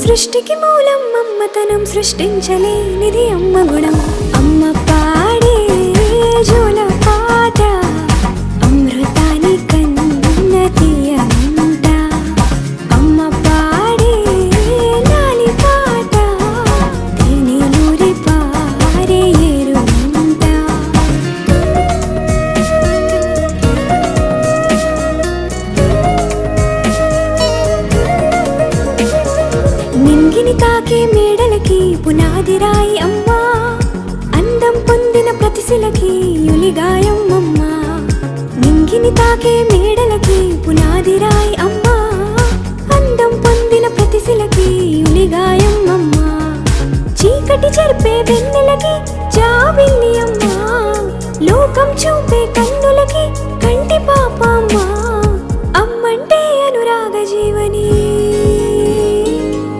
సృష్టికి మూలం అమ్మతనం, సృష్టించలేనిది అమ్మ గుణం. అమ్మ పాడే జోల పాట అమృతాని కన్న తీయంట. అమ్మ పాడే లాలి పాట తేనెలూరి పారే ఏరుంట. నింగిని తాకే మేడలకి పునాది రాయి అమ్మా, అందం పొందిన ప్రతిశిలకి యులిగాయం అమ్మా. నింగిని తాకే మేడలకి పునాది రాయి అమ్మా, అందం పొందిన ప్రతిశిలకి యులిగాయం అమ్మా. చీకటి చెరిపే వెన్నెలకి జాబిల్లి అమ్మా, లోకం చూపే కన్నులకి